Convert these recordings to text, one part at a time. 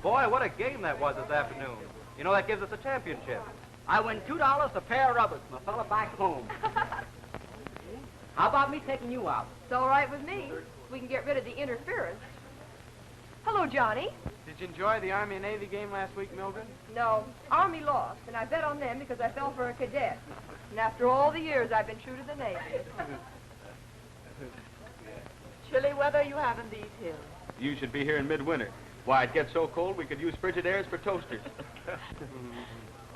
Boy, what a game that was this afternoon. You know, that gives us a championship. I win $2 a pair of rubbers from a fella back home. How about me taking you out? It's all right with me. We can get rid of the interference. Hello, Johnny. Did you enjoy the Army and Navy game last week, Mildred? No, Army lost, and I bet on them because I fell for a cadet. And after all the years, I've been true to the Navy. Chilly weather you have in these hills. You should be here in midwinter. Why, it gets so cold we could use Frigidairs for toasters.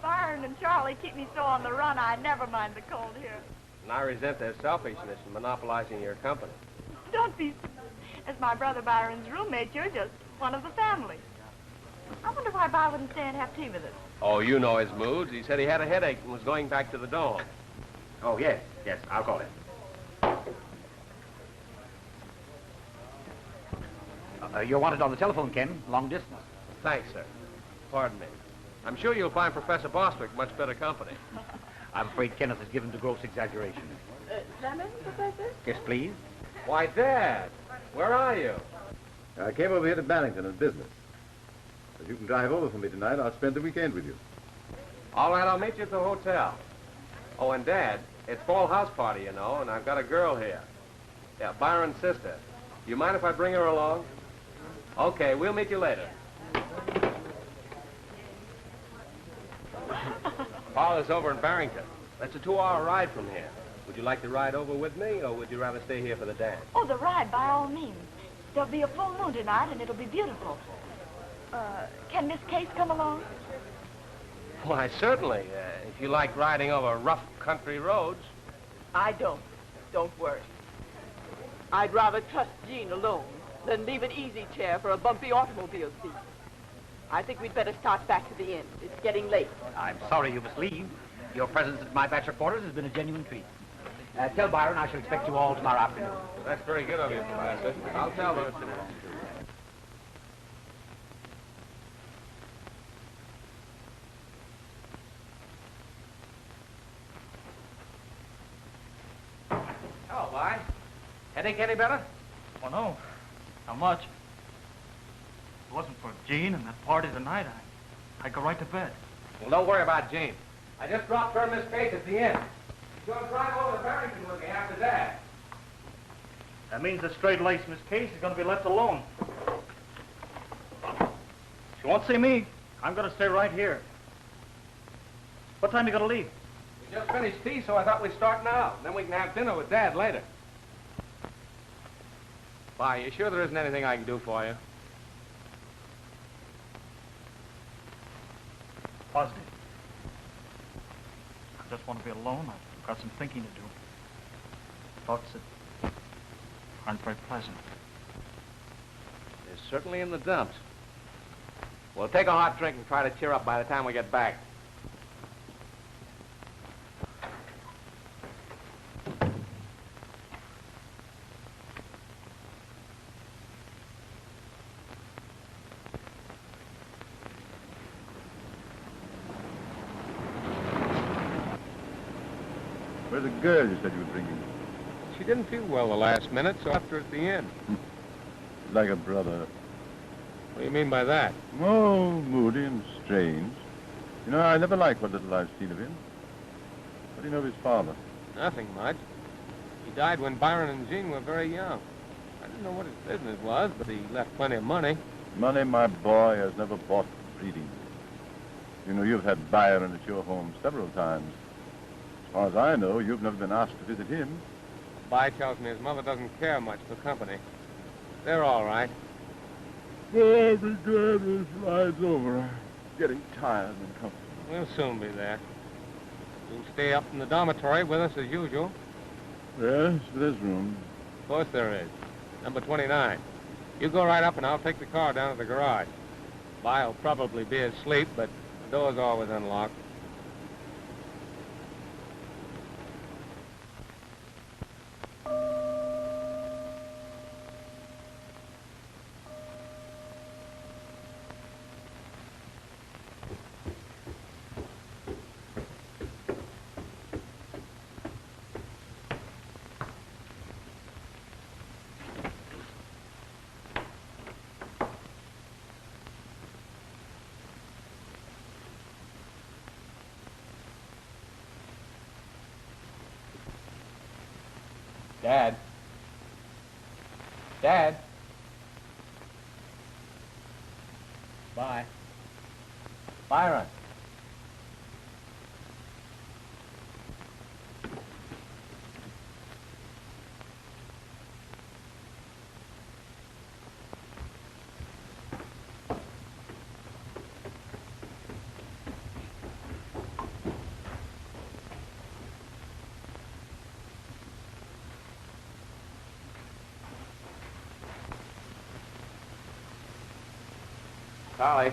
Byron and Charlie keep me so on the run, I never mind the cold here. And I resent their selfishness in monopolizing your company. Don't be... As my brother Byron's roommate, you're just one of the family. I wonder why Byron wouldn't stay and have tea with us. Oh, you know his moods. He said he had a headache and was going back to the Dome. Oh, yes, I'll call him. You're wanted on the telephone, Ken, long distance. Thanks, sir. Pardon me. I'm sure you'll find Professor Bostwick much better company. I'm afraid Kenneth is given to gross exaggeration. Lemon, Professor? Yes, please. Why, Dad, where are you? I came over here to Barrington on business. If you can drive over for me tonight, I'll spend the weekend with you. All right, I'll meet you at the hotel. Oh, and Dad, it's fall house party, you know, and I've got a girl here. Yeah, Byron's sister. You mind if I bring her along? Okay, we'll meet you later. Father's over in Barrington. That's a 2-hour ride from here. Would you like to ride over with me, or would you rather stay here for the dance? Oh, the ride, by all means. There'll be a full moon tonight, and it'll be beautiful. Can Miss Case come along? Why, certainly, if you like riding over rough country roads. I don't. Don't worry. I'd rather trust Jean alone than leave an easy chair for a bumpy automobile seat. I think we'd better start back to the inn. It's getting late. I'm sorry you must leave. Your presence at my bachelor quarters has been a genuine treat. Tell Byron I shall expect you all tomorrow afternoon. That's very good of you, Professor. I'll tell them. Hello, Vi. Headache any better? Oh, no. Not much. If it wasn't for Jean and that party tonight, I'd go right to bed. Well, don't worry about Jean. I just dropped her Miss Case at the inn. She's going to drive over to Barrington with me after that. That means the straight-laced Miss Case is going to be left alone. She won't see me. I'm going to stay right here. What time you going to leave? We just finished tea, so I thought we'd start now. Then we can have dinner with Dad later. Vi, you sure there isn't anything I can do for you? Positive. I just want to be alone. I've got some thinking to do. Thoughts that aren't very pleasant. They're certainly in the dumps. Well, take a hot drink and try to cheer up by the time we get back. Where's the girl you said you were bringing? She didn't feel well the last minute, so I left her at the inn. Like a brother. What do you mean by that? Oh, moody and strange. You know, I never liked what little I've seen of him. What do you know of his father? Nothing much. He died when Byron and Jean were very young. I didn't know what his business was, but he left plenty of money. Money, my boy, has never bought breeding. You know, you've had Byron at your home several times. As far as I know, you've never been asked to visit him. Vi tells me his mother doesn't care much for company. They're all right. Every day this ride's over, I'm getting tired and comfortable. We'll soon be there. You'll stay up in the dormitory with us as usual. Yes, there's room. Of course there is. Number 29. You go right up and I'll take the car down to the garage. Vi'll probably be asleep, but the door's always unlocked. Dad? Dad? Bye. Byron. Charlie.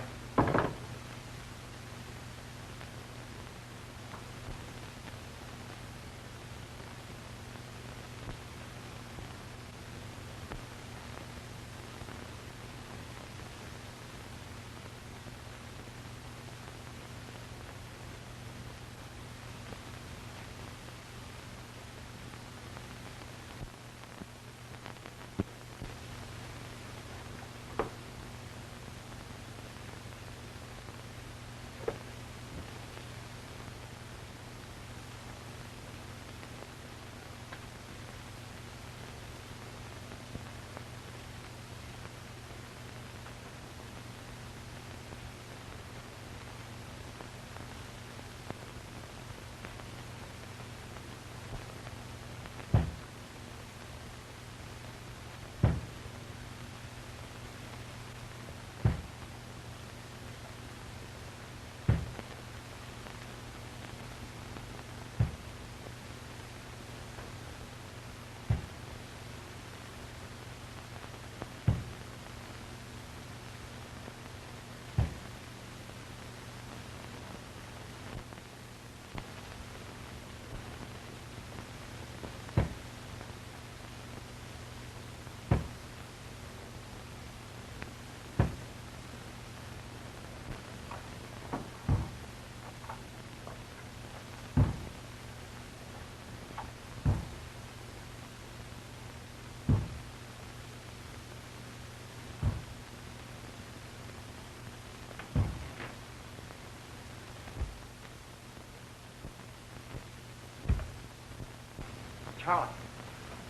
Charlie.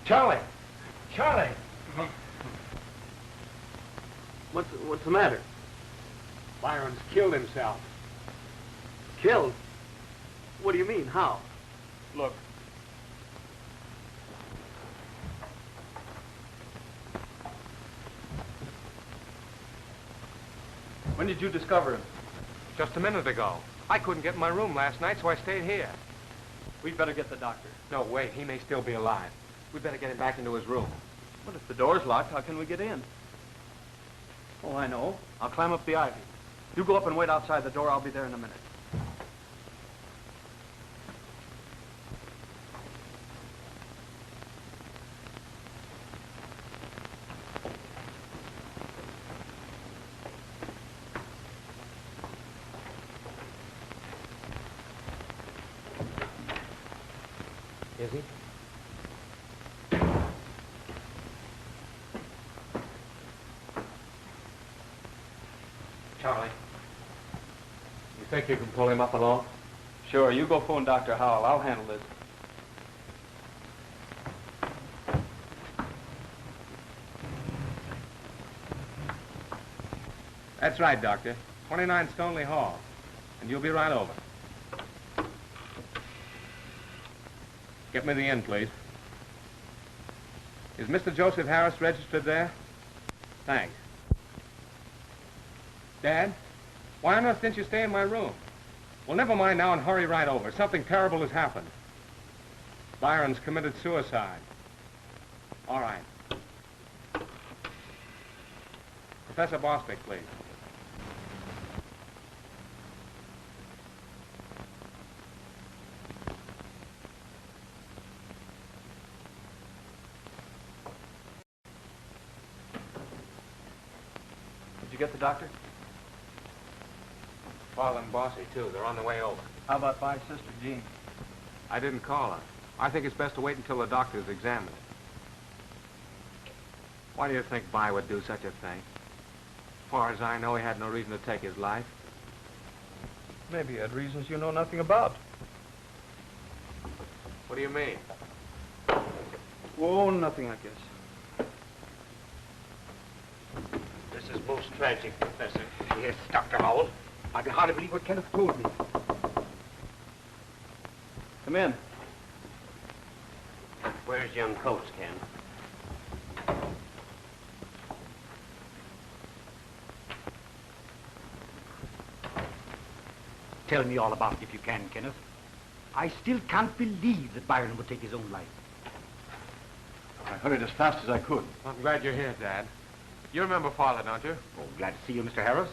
Charlie! Charlie! What's the matter? Byron's killed himself. Killed? What do you mean? How? Look. When did you discover him? Just a minute ago. I couldn't get in my room last night, so I stayed here. We'd better get the doctor. No, wait. He may still be alive. We'd better get him back into his room. But if the door's locked, how can we get in? Oh, I know. I'll climb up the ivy. You go up and wait outside the door. I'll be there in a minute. Is he? Charlie, you think you can pull him up alone? Sure, you go phone Dr. Howell. I'll handle this. That's right, Doctor. 29 Stoneley Hall. And you'll be right over. Get me the inn, please. Is Mr. Joseph Harris registered there? Thanks. Dad, why on earth didn't you stay in my room? Well, never mind now and hurry right over. Something terrible has happened. Byron's committed suicide. All right. Professor Bostwick, please. Did you get the doctor? Father and Bossy, too. They're on the way over. How about my sister, Jean? I didn't call her. I think it's best to wait until the doctor's examined. Why do you think By would do such a thing? As far as I know, he had no reason to take his life. Maybe he had reasons you know nothing about. What do you mean? Oh, nothing, I guess. This is most tragic, Professor. Yes, Dr. Howell. I can hardly believe what Kenneth told me. Come in. Where's young Coates, Ken? Tell me all about it if you can, Kenneth. I still can't believe that Byron would take his own life. I hurried as fast as I could. I'm glad you're here, Dad. You remember Father, don't you? Oh, glad to see you, Mr. Harris.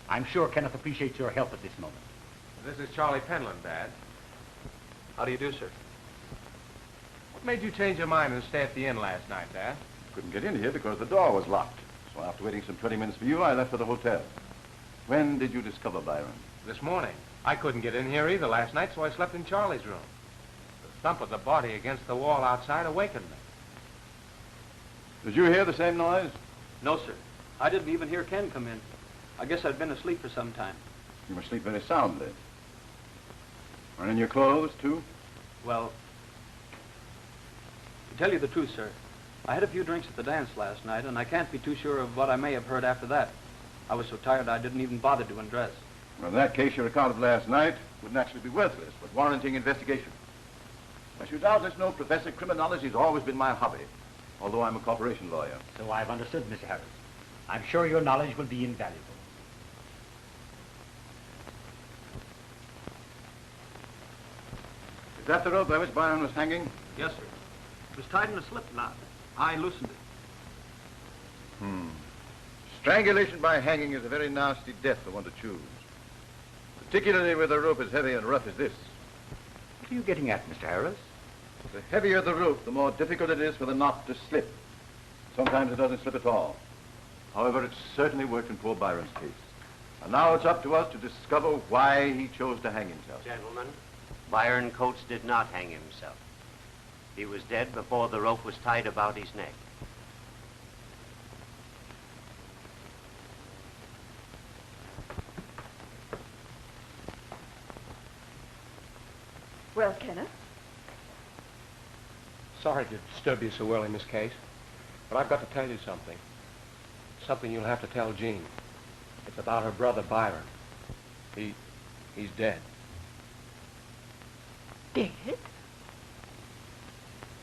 I'm sure Kenneth appreciates your help at this moment. This is Charlie Penland, Dad. How do you do, sir? What made you change your mind and stay at the inn last night, Dad? Couldn't get in here because the door was locked. So after waiting some 20 minutes for you, I left for the hotel. When did you discover Byron? This morning. I couldn't get in here either last night, so I slept in Charlie's room. The thump of the body against the wall outside awakened me. Did you hear the same noise? No, sir. I didn't even hear Ken come in. I guess I'd been asleep for some time. You must sleep very soundly. Are in your clothes, too? Well, to tell you the truth, sir, I had a few drinks at the dance last night, and I can't be too sure of what I may have heard after that. I was so tired I didn't even bother to undress. Well, in that case, your account of last night would naturally be worthless, but warranting investigation. As you doubtless know, Professor, criminology has always been my hobby, although I'm a corporation lawyer. So I've understood, Mr. Harris. I'm sure your knowledge will be invaluable. Is that the rope by which Byron was hanging? Yes, sir. It was tied in a slip knot. I loosened it. Strangulation by hanging is a very nasty death for one to choose. Particularly where the rope is heavy and rough as this. What are you getting at, Mr. Harris? The heavier the rope, the more difficult it is for the knot to slip. Sometimes it doesn't slip at all. However, it certainly worked in poor Byron's case. And now it's up to us to discover why he chose to hang himself. Gentlemen, Byron Coates did not hang himself. He was dead before the rope was tied about his neck. Well, Kenneth? Sorry to disturb you so early, Miss Case, but I've got to tell you something. Something you'll have to tell Jean. It's about her brother, Byron. He's dead. Dead?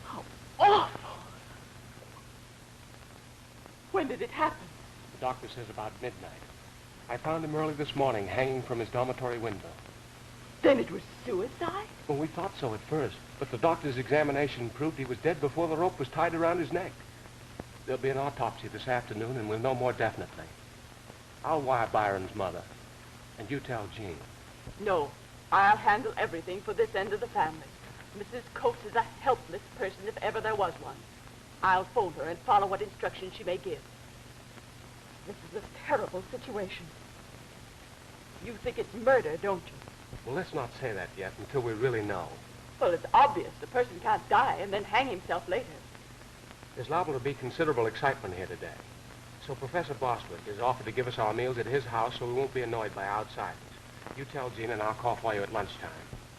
How awful! When did it happen? The doctor says about midnight. I found him early this morning, hanging from his dormitory window. Then it was suicide? Well, we thought so at first, but the doctor's examination proved he was dead before the rope was tied around his neck. There'll be an autopsy this afternoon, and we'll know more definitely. I'll wire Byron's mother, and you tell Jean. No, I'll handle everything for this end of the family. Mrs. Coates is a helpless person if ever there was one. I'll phone her and follow what instructions she may give. This is a terrible situation. You think it's murder, don't you? Well, let's not say that yet until we really know. Well, it's obvious the person can't die and then hang himself later. There's liable to be considerable excitement here today. So Professor Bostwick has offered to give us our meals at his house so we won't be annoyed by outsiders. You tell Jean and I'll call for you at lunchtime.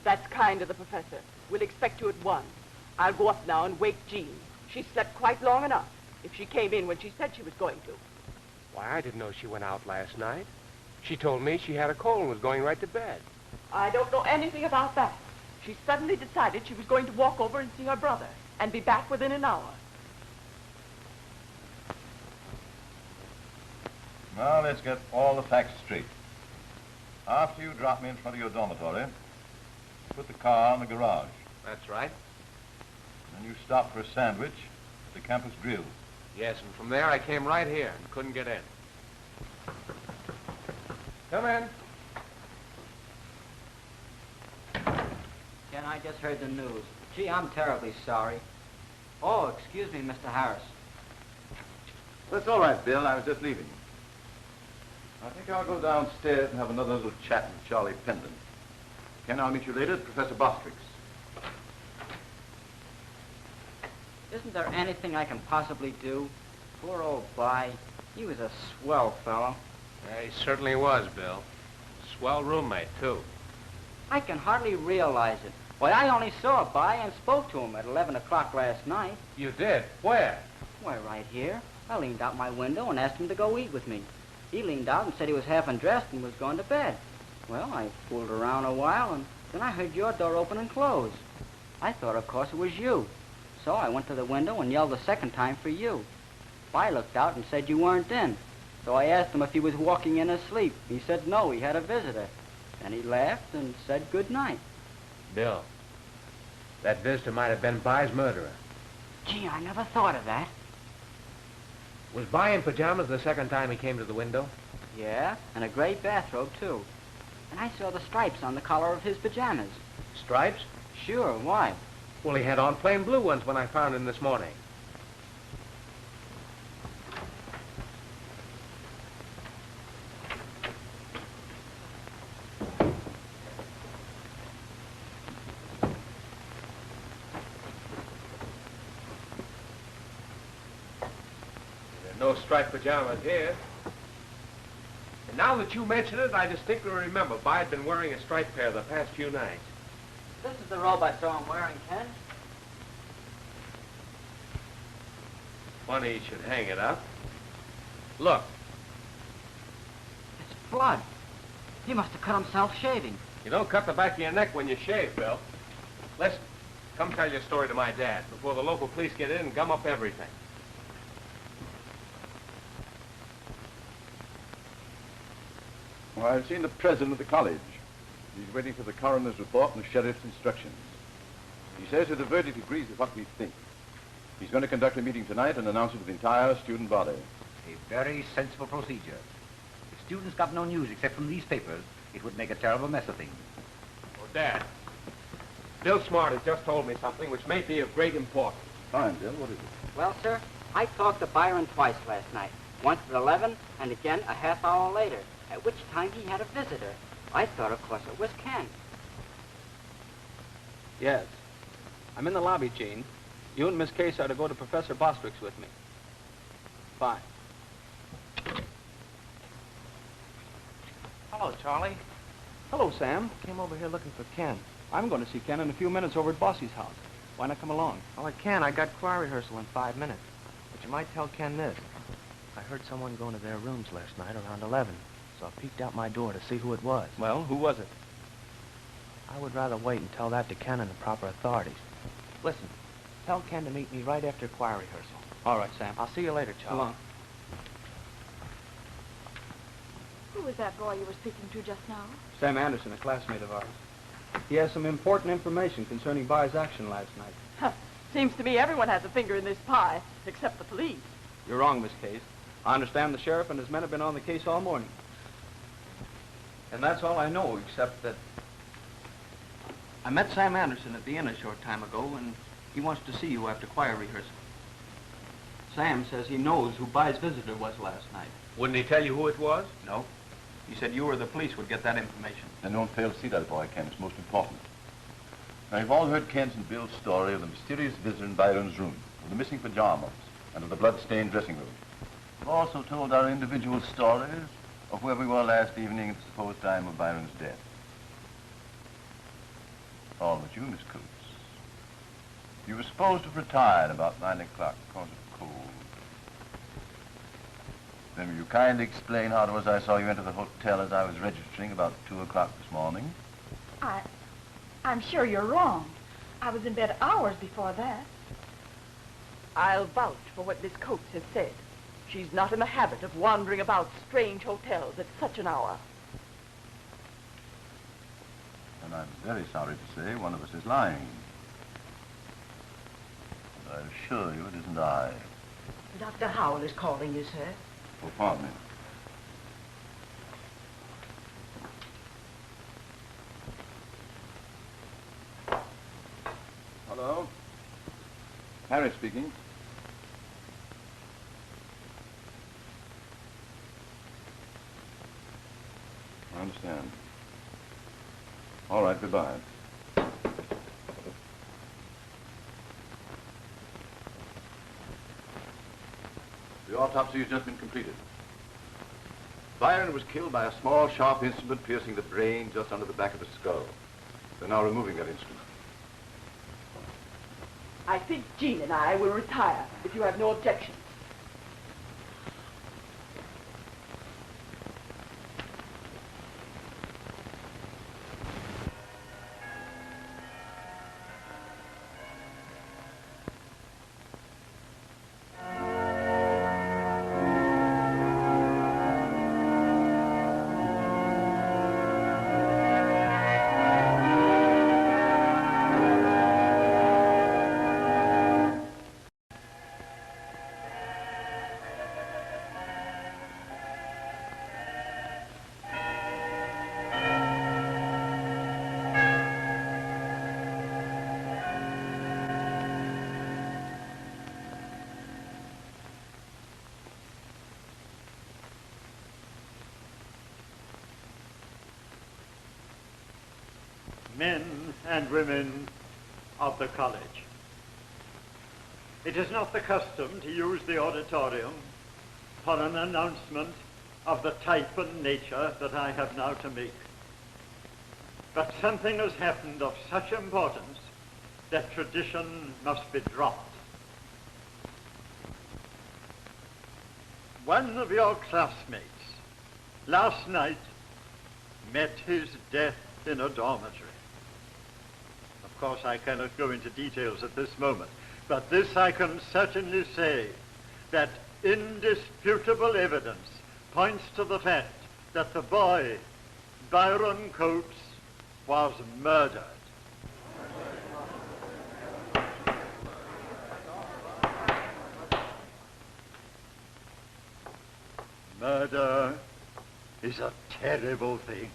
That's kind of the professor. We'll expect you at 1. I'll go up now and wake Jean. She slept quite long enough, if she came in when she said she was going to. Why, I didn't know she went out last night. She told me she had a cold and was going right to bed. I don't know anything about that. She suddenly decided she was going to walk over and see her brother and be back within an hour. Now, let's get all the facts straight. After you drop me in front of your dormitory, put the car in the garage. That's right. Then you stop for a sandwich at the campus grill. Yes, and from there I came right here and couldn't get in. Come in. Ken, I just heard the news. Gee, I'm terribly sorry. Oh, excuse me, Mr. Harris. That's all right, Bill. I was just leaving. I think I'll go downstairs and have another little chat with Charlie Penland. Ken, I'll meet you later at Professor Bostwick's. Isn't there anything I can possibly do? Poor old By. He was a swell fellow. Yeah, he certainly was, Bill. Swell roommate, too. I can hardly realize it. Why, I only saw By and spoke to him at 11 o'clock last night. You did? Where? Why, right here. I leaned out my window and asked him to go eat with me. He leaned out and said he was half undressed and was going to bed. Well, I fooled around a while, and then I heard your door open and close. I thought, of course, it was you. So I went to the window and yelled a second time for you. By looked out and said you weren't in. So I asked him if he was walking in asleep. He said no, he had a visitor. Then he laughed and said good night. Bill, that visitor might have been By's murderer. Gee, I never thought of that. Was By in pajamas the second time he came to the window? Yeah, and a gray bathrobe, too. And I saw the stripes on the collar of his pajamas. Stripes? Sure, why? Well, he had on plain blue ones when I found him this morning. No striped pajamas here. And now that you mention it, I distinctly remember By had been wearing a striped pair the past few nights. This is the robe I saw him wearing, Ken. Funny he should hang it up. Look. It's blood. He must have cut himself shaving. You don't cut the back of your neck when you shave, Bill. Listen, come tell your story to my dad before the local police get in and gum up everything. Well, I've seen the president of the college. He's waiting for the coroner's report and the sheriff's instructions. He says that the verdict agrees with what we think. He's going to conduct a meeting tonight and announce it to the entire student body. A very sensible procedure. If students got no news except from these papers, it would make a terrible mess of things. Oh, Dad, Bill Smart has just told me something which may be of great importance. Fine, Bill. What is it? Well, sir, I talked to Byron twice last night. Once at 11 and again a half hour later, at which time he had a visitor. I thought, of course, it was Ken. Yes. I'm in the lobby, Gene. You and Miss Case are to go to Professor Bostwick's with me. Fine. Hello, Charlie. Hello, Sam. Came over here looking for Ken. I'm going to see Ken in a few minutes over at Bossy's house. Why not come along? Oh, I can. I got choir rehearsal in 5 minutes. But you might tell Ken this. I heard someone go into their rooms last night around 11. So I peeked out my door to see who it was. Well, who was it? I would rather wait and tell that to Ken and the proper authorities. Listen, tell Ken to meet me right after choir rehearsal. All right, Sam. I'll see you later, Charlie. So long. Who was that boy you were speaking to just now? Sam Anderson, a classmate of ours. He has some important information concerning By's action last night. Huh. Seems to me everyone has a finger in this pie, except the police. You're wrong, Miss Case. I understand the sheriff and his men have been on the case all morning. And that's all I know, except that I met Sam Anderson at the inn a short time ago, and he wants to see you after choir rehearsal. Sam says he knows who By's visitor was last night. Wouldn't he tell you who it was? No. He said you or the police would get that information. And don't fail to see that boy, Ken. It's most important. Now, you've all heard Ken's and Bill's story of the mysterious visitor in Byron's room, of the missing pajamas, and of the blood-stained dressing room. We've also told our individual stories of where we were last evening at the supposed time of Byron's death. All but you, Miss Coates. You were supposed to have retired about 9 o'clock because of cold. Then will you kindly explain how it was I saw you enter the hotel as I was registering about 2 o'clock this morning? I'm sure you're wrong. I was in bed hours before that. I'll vouch for what Miss Coates has said. She's not in the habit of wandering about strange hotels at such an hour. And I'm very sorry to say one of us is lying. But I assure you it isn't I. Dr. Howell is calling you, sir. Oh, pardon me. Hello? Harry speaking. I understand. All right, goodbye. The autopsy has just been completed. Byron was killed by a small, sharp instrument piercing the brain just under the back of the skull. They're now removing that instrument. I think Jean and I will retire, if you have no objections. Men and women of the college. It is not the custom to use the auditorium for an announcement of the type and nature that I have now to make. But something has happened of such importance that tradition must be dropped. One of your classmates last night met his death in a dormitory. Of course, I cannot go into details at this moment, but this I can certainly say, that indisputable evidence points to the fact that the boy, Byron Coates, was murdered. Murder is a terrible thing,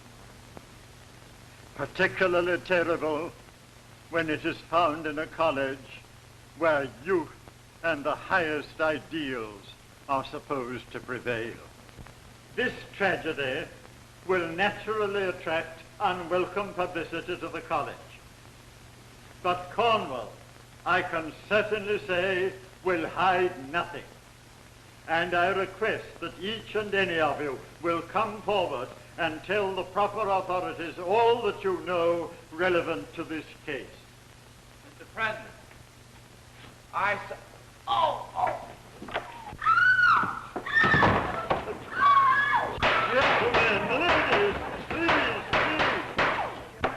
particularly terrible when it is found in a college where youth and the highest ideals are supposed to prevail. This tragedy will naturally attract unwelcome publicity to the college. But Cornwall, I can certainly say, will hide nothing. And I request that each and any of you will come forward and tell the proper authorities all that you know relevant to this case. Mr. President, Gentlemen, ladies, please.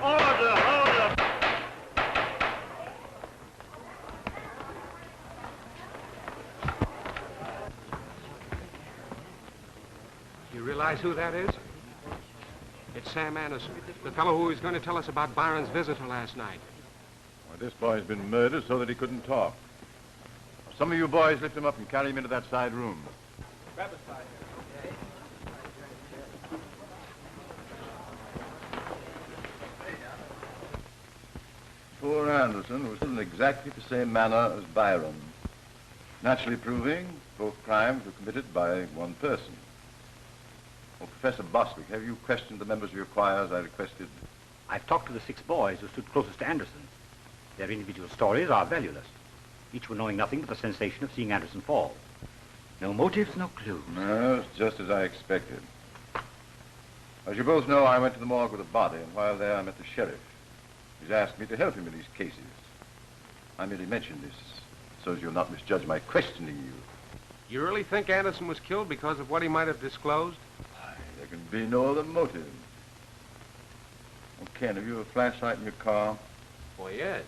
Order. You realize who that is? It's Sam Anderson, the fellow who was going to tell us about Byron's visitor last night. Well, this boy's been murdered so that he couldn't talk. Some of you boys lift him up and carry him into that side room. grab a side. Poor Anderson was in exactly the same manner as Byron, naturally proving both crimes were committed by one person. Oh, Professor Bostwick, have you questioned the members of your choir as I requested? I've talked to the 6 boys who stood closest to Anderson. Their individual stories are valueless, each one knowing nothing but the sensation of seeing Anderson fall. No motives, no clues. No, it's just as I expected. As you both know, I went to the morgue with a body, and while there I met the sheriff. He's asked me to help him in these cases. I merely mentioned this so as you'll not misjudge my questioning you. You really think Anderson was killed because of what he might have disclosed? There can be no other motive. Oh, Ken, have you a flashlight in your car? Well, yes.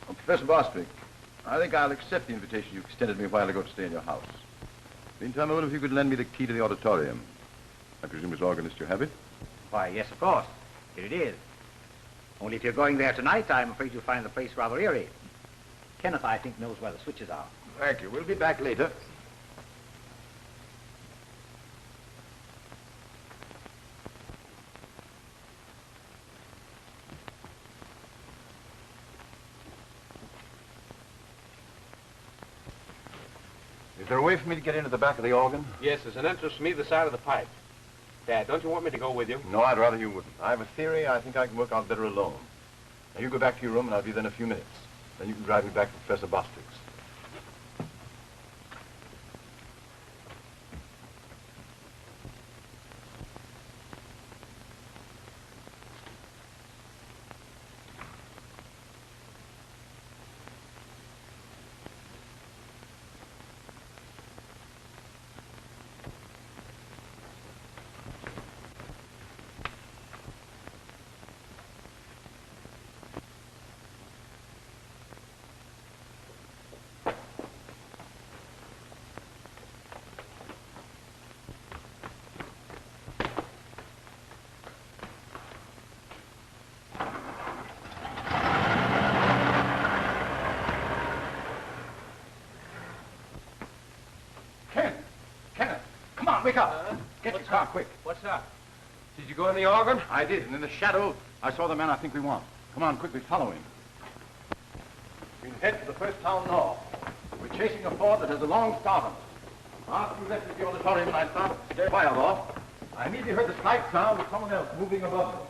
Oh, Professor Bostwick, I think I'll accept the invitation you extended me a while ago to stay in your house. Meantime, I wonder if you could lend me the key to the auditorium. I presume as organist you have it? Why, yes, of course. Here it is. Only if you're going there tonight, I'm afraid you'll find the place rather eerie. Kenneth, I think, knows where the switches are. Thank you. We'll be back later. Is there a way for me to get into the back of the organ? Yes, there's an entrance from either side of the pipe. Dad, don't you want me to go with you? No, I'd rather you wouldn't. I have a theory I think I can work out better alone. Now, you go back to your room, and I'll be there in a few minutes. Then you can drive me back to Professor Bostwick's. on, wake up. Get your car, quick. What's up? Did you go in the organ? I did, and in the shadow, I saw the man I think we want. Come on, quickly, follow him. We'll head for the first town north. We're chasing a Ford that has a long start on us. After we left the auditorium and I started to stare fire off, I immediately heard the slight sound of someone else moving above us.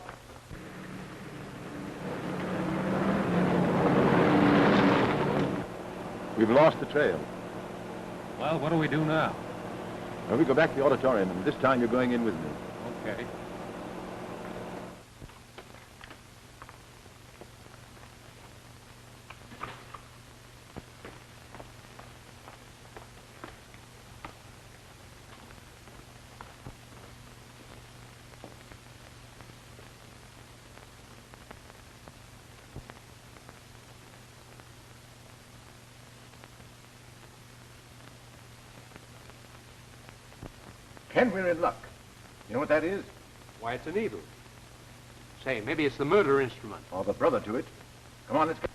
We've lost the trail. Well, what do we do now? Well, we go back to the auditorium, and this time you're going in with me. Okay. Ken, we're in luck. You know what that is? Why, it's a needle. Say, maybe it's the murder instrument. Or the brother to it. Come on, let's go.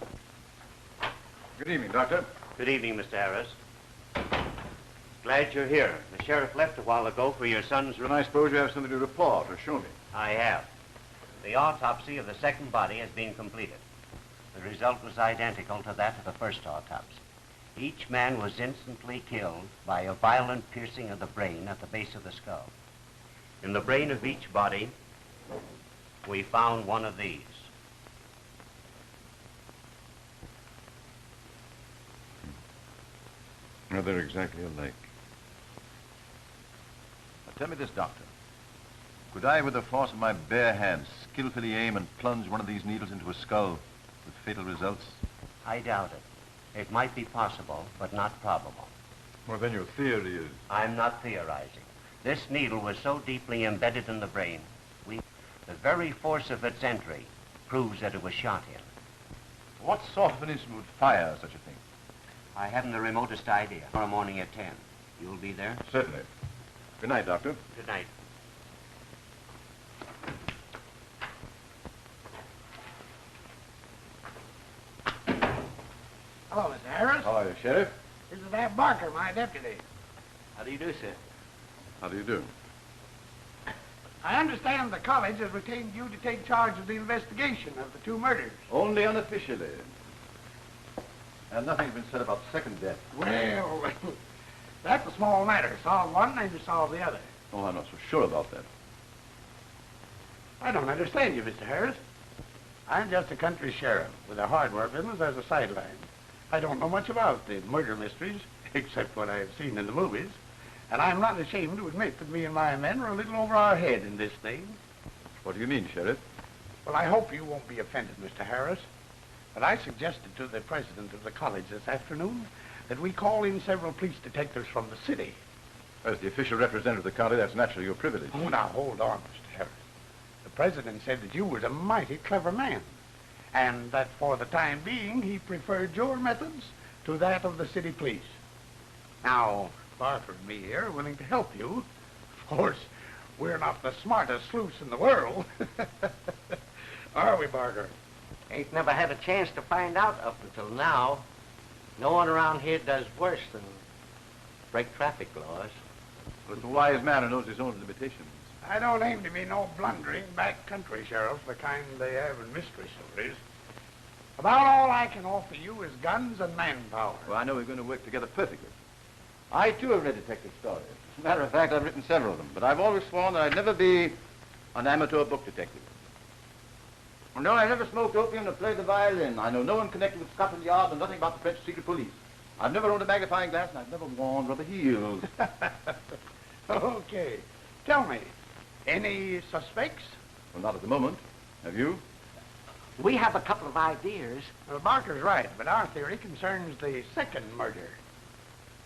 Good evening, Doctor. Good evening, Mr. Harris. Glad you're here. The sheriff left a while ago for your son's... And I suppose you have something to report or show me. I have. The autopsy of the second body has been completed. The result was identical to that of the first autopsy. Each man was instantly killed by a violent piercing of the brain at the base of the skull. In the brain of each body, we found one of these. No, they're exactly alike. Now, tell me this, Doctor. Could I, with the force of my bare hands, skillfully aim and plunge one of these needles into a skull with fatal results? I doubt it. It might be possible, but not probable. Well, then your theory is... I'm not theorizing. This needle was so deeply embedded in the brain, the very force of its entry proves that it was shot in. What sort of an instrument would fire such a thing? I haven't the remotest idea. Tomorrow morning at 10. You'll be there? Certainly. Good night, Doctor. Good night. Hello, Mr. Harris. How are you, Sheriff? This is Ab Barker, my deputy. How do you do, sir? How do you do? I understand the college has retained you to take charge of the investigation of the two murders. Only unofficially. And nothing's been said about second death. Well, that's a small matter. Solve one and you solve the other. Oh, I'm not so sure about that. I don't understand you, Mr. Harris. I'm just a country sheriff with a hardware business as a sideline. I don't know much about the murder mysteries, except what I've seen in the movies. And I'm not ashamed to admit that me and my men were a little over our head in this thing. What do you mean, Sheriff? Well, I hope you won't be offended, Mr. Harris. But I suggested to the president of the college this afternoon that we call in several police detectives from the city. As the official representative of the county, that's naturally your privilege. Oh, now, hold on, Mr. Harris. The president said that you was a mighty clever man, and that for the time being, he preferred your methods to that of the city police. Now, Barker and me here are willing to help you. Of course, we're not the smartest sleuths in the world. Are we, Barker? Ain't never had a chance to find out up until now. No one around here does worse than break traffic laws. Well, it's a wise man who knows his own limitations. I don't aim to be no blundering backcountry sheriff, the kind they have in mystery stories. About all I can offer you is guns and manpower. Well, I know we're going to work together perfectly. I, too, have read detective stories. As a matter of fact, I've written several of them, but I've always sworn that I'd never be an amateur book detective. No, I never smoked opium or played the violin. I know no one connected with Scotland Yard and nothing about the French secret police. I've never owned a magnifying glass, and I've never worn rubber heels. Okay. Tell me, any suspects? Well, not at the moment. Have you? We have a couple of ideas. Well, Barker's right, but our theory concerns the second murder.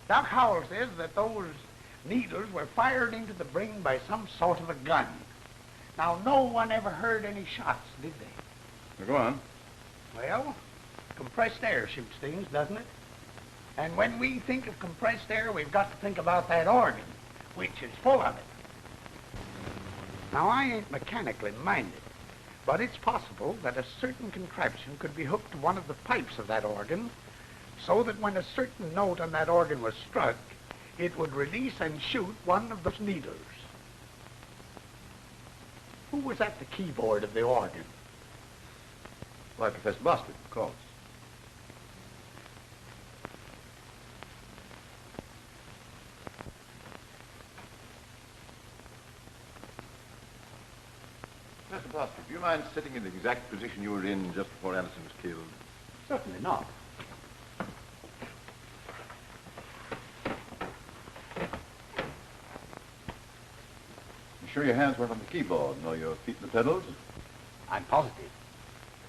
Doc Howell says that those needles were fired into the brain by some sort of a gun. Now, no one ever heard any shots, did they? Well, go on. Well, compressed air shoots things, doesn't it? And when we think of compressed air, we've got to think about that organ, which is full of it. Now, I ain't mechanically minded, but it's possible that a certain contraption could be hooked to one of the pipes of that organ so that when a certain note on that organ was struck, it would release and shoot one of those needles. Who was at the keyboard of the organ? Why, Professor Bostwick, of course. Professor Bostwick, do you mind sitting in the exact position you were in just before Anderson was killed? Certainly not. You sure your hands weren't on the keyboard, nor your feet on the pedals? I'm positive.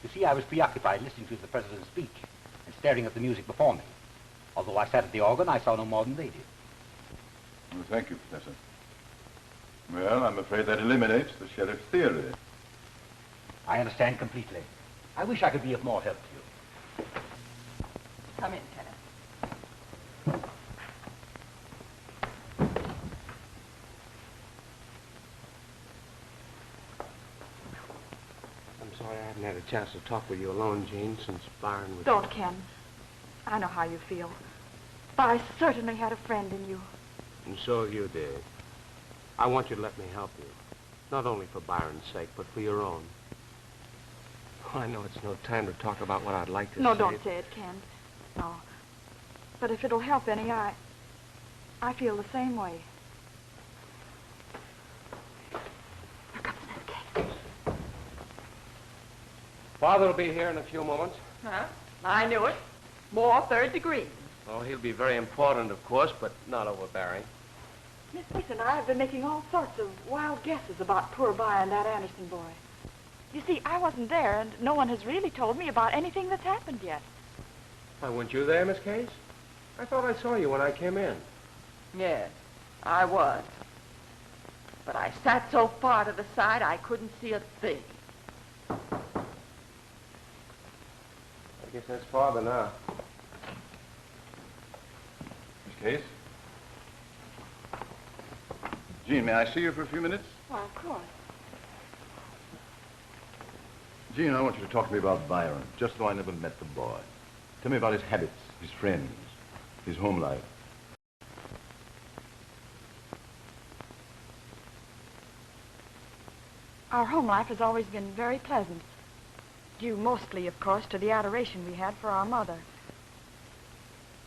You see, I was preoccupied listening to the president's speech and staring at the music before me. Although I sat at the organ, I saw no more than they did. Well, thank you, Professor. Well, I'm afraid that eliminates the sheriff's theory. I understand completely. I wish I could be of more help to you. Come in, Kenneth. I'm sorry I haven't had a chance to talk with you alone, Jean, since Byron was... Don't, Ken. I know how you feel. But I certainly had a friend in you. And so you did. I want you to let me help you. Not only for Byron's sake, but for your own. Oh, I know it's no time to talk about what I'd like to say. No, don't say it, Ken. No. But if it'll help any, I feel the same way. Here comes that case. Father will be here in a few moments. Huh? I knew it. More third degree. Oh, he'll be very important, of course, but not overbearing. Miss Mason and I have been making all sorts of wild guesses about poor Byron, that Anderson boy. You see, I wasn't there, and no one has really told me about anything that's happened yet. Why, weren't you there, Miss Case? I thought I saw you when I came in. Yes, I was. But I sat so far to the side I couldn't see a thing. I guess that's Father now. Miss Case? Jean, may I see you for a few minutes? Why, of course. Jean, I want you to talk to me about Byron, just though I never met the boy. Tell me about his habits, his friends, his home life. Our home life has always been very pleasant, due mostly, of course, to the adoration we had for our mother.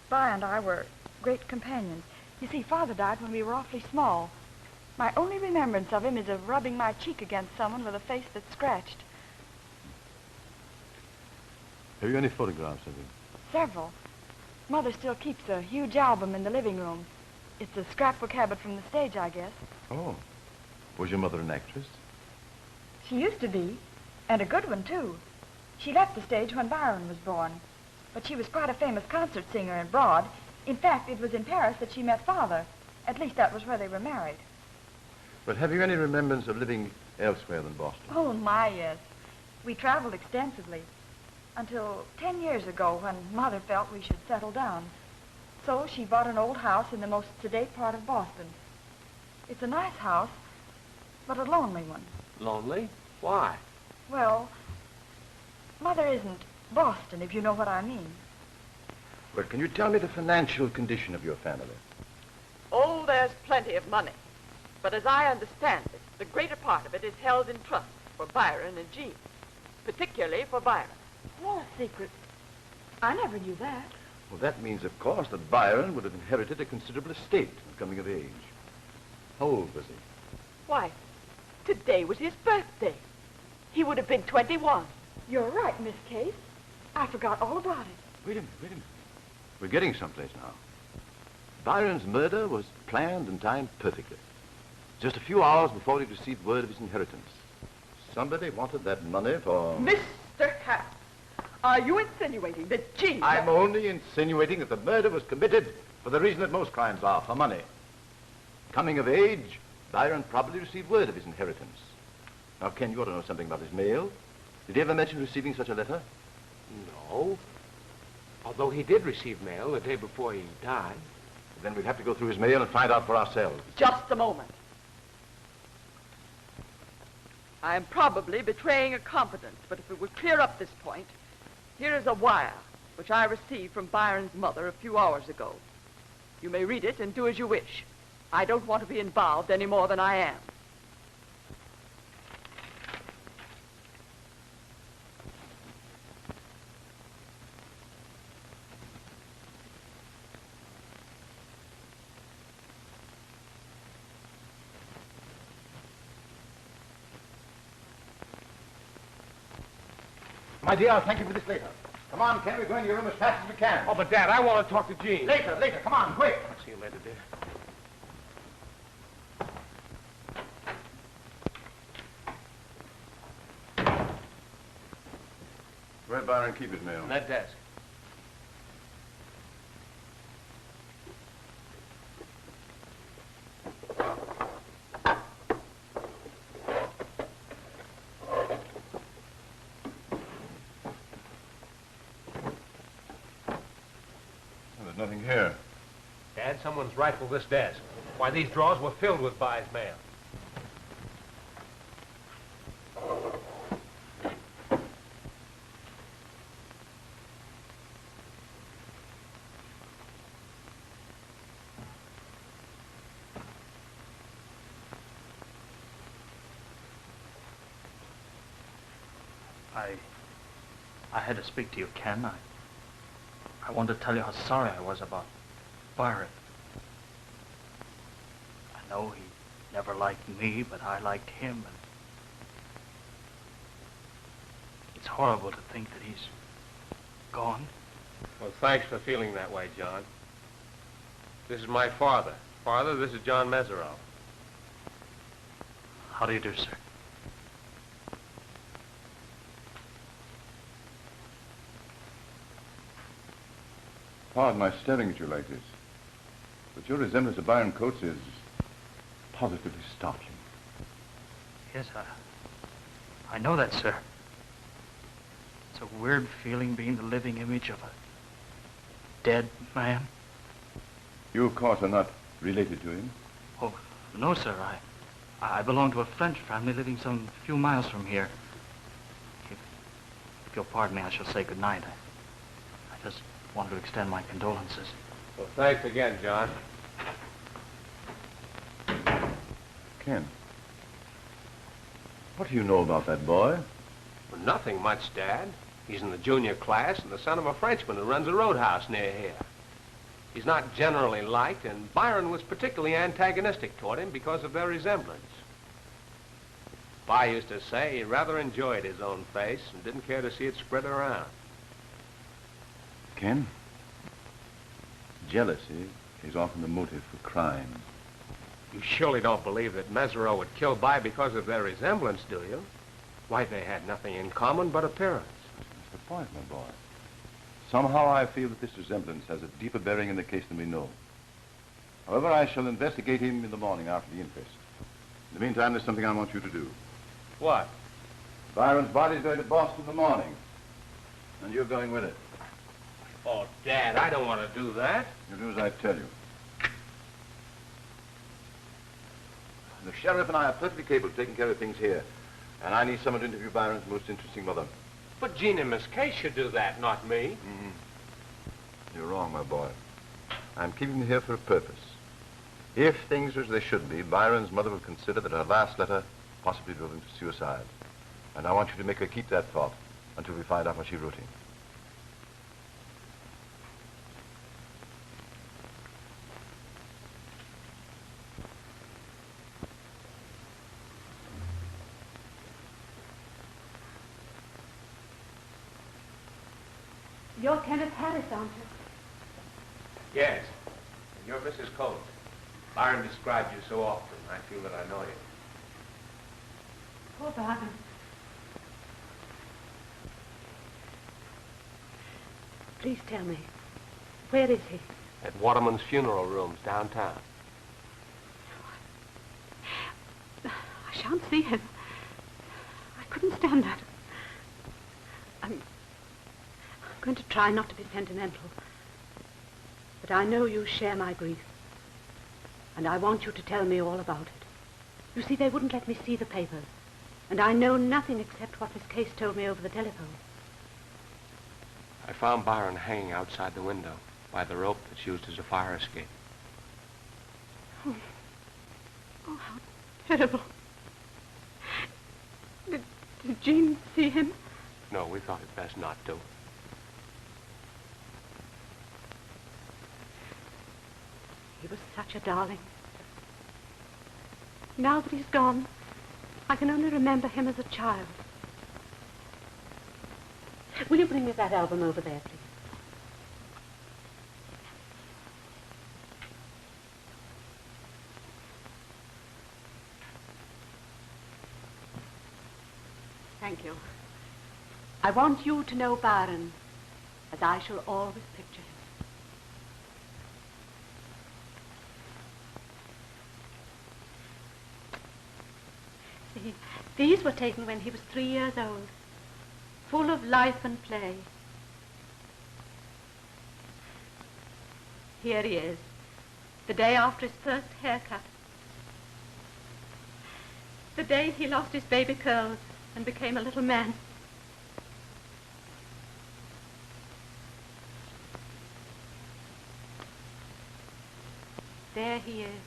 By and I were great companions. You see, Father died when we were awfully small. My only remembrance of him is of rubbing my cheek against someone with a face that's scratched. Have you any photographs of him? Several. Mother still keeps a huge album in the living room. It's a scrapbook habit from the stage, I guess. Oh. Was your mother an actress? She used to be, and a good one, too. She left the stage when Byron was born. But she was quite a famous concert singer abroad. In fact, it was in Paris that she met Father. At least that was where they were married. But have you any remembrance of living elsewhere than Boston? Oh, my, yes. We traveled extensively. Until 10 years ago, when Mother felt we should settle down. So she bought an old house in the most sedate part of Boston. It's a nice house, but a lonely one. Lonely? Why? Well, Mother isn't Boston, if you know what I mean. Well, can you tell me the financial condition of your family? Oh, there's plenty of money. But as I understand it, the greater part of it is held in trust for Byron and Jean. Particularly for Byron. What a secret. I never knew that. Well, that means, of course, that Byron would have inherited a considerable estate on coming of age. How old was he? Why, today was his birthday. He would have been 21. You're right, Miss Case. I forgot all about it. Wait a minute. We're getting someplace now. Byron's murder was planned and timed perfectly. Just a few hours before he received word of his inheritance. Somebody wanted that money for... Mr. Hatt, are you insinuating that Jean... I'm only insinuating that the murder was committed for the reason that most crimes are, for money. Coming of age, Byron probably received word of his inheritance. Now, Ken, you ought to know something about his mail. Did he ever mention receiving such a letter? No. Although he did receive mail the day before he died. Then we'd have to go through his mail and find out for ourselves. Just a moment. I am probably betraying a confidence, but if it would clear up this point, here is a wire which I received from Byron's mother a few hours ago. You may read it and do as you wish. I don't want to be involved any more than I am. My dear, I'll thank you for this later. Come on, Ken, we're going to your room as fast as we can. Oh, but Dad, I want to talk to Jean. Later, come on, quick. I'll see you later, dear. Where'd Byron keep his mail? On that desk. There's nothing here. Dad, someone's rifled this desk. Why, these drawers were filled with By's mail. I had to speak to you, Ken. I wanted to tell you how sorry I was about Byron. I know he never liked me, but I liked him, and it's horrible to think that he's gone. Well, thanks for feeling that way, John. This is my father. Father, this is John Mesereau. How do you do, sir? Pardon my staring at you like this, but your resemblance to Byron Coates is positively startling. Yes, I know that, sir. It's a weird feeling being the living image of a dead man. You, of course, are not related to him? Oh, no, sir. I belong to a French family living some few miles from here. If you'll pardon me, I shall say good night. I just wanted to extend my condolences. Well, thanks again, John. Ken, what do you know about that boy? Well, nothing much, Dad. He's in the junior class and the son of a Frenchman who runs a roadhouse near here. He's not generally liked, and Byron was particularly antagonistic toward him because of their resemblance. By used to say he rather enjoyed his own face and didn't care to see it spread around. Ken, jealousy is often the motive for crime. You surely don't believe that Mesereau would kill By because of their resemblance, do you? Why, they had nothing in common but appearance. That's the point, my boy. Somehow I feel that this resemblance has a deeper bearing in the case than we know. However, I shall investigate him in the morning after the inquest. In the meantime, there's something I want you to do. What? Byron's body's going to Boston in the morning, and you're going with it. Oh, Dad, I don't want to do that. You do as I tell you. The sheriff and I are perfectly capable of taking care of things here, and I need someone to interview Byron's most interesting mother. But Jean and Miss Kay should do that, not me. You're wrong, my boy. I'm keeping them here for a purpose. If things are as they should be, Byron's mother will consider that her last letter possibly drove him to suicide. And I want you to make her keep that thought until we find out what she wrote him. You're Kenneth Harris, aren't you? Yes. And you're Mrs. Coates. Byron described you so often. I feel that I know you. Poor Byron. Please tell me, where is he? At Waterman's funeral rooms downtown. I shan't see him. I couldn't stand that. I'm going to try not to be sentimental. But I know you share my grief. And I want you to tell me all about it. You see, they wouldn't let me see the papers. And I know nothing except what Miss Case told me over the telephone. I found Byron hanging outside the window by the rope that's used as a fire escape. Oh, how terrible. Did Jean see him? No, we thought it best not to. He was such a darling. Now that he's gone, I can only remember him as a child. Will you bring me that album over there, please? Thank you. I want you to know Byron as I shall always picture him. See, these were taken when he was 3 years old, full of life and play. Here he is, the day after his first haircut. The day he lost his baby curls and became a little man. There he is,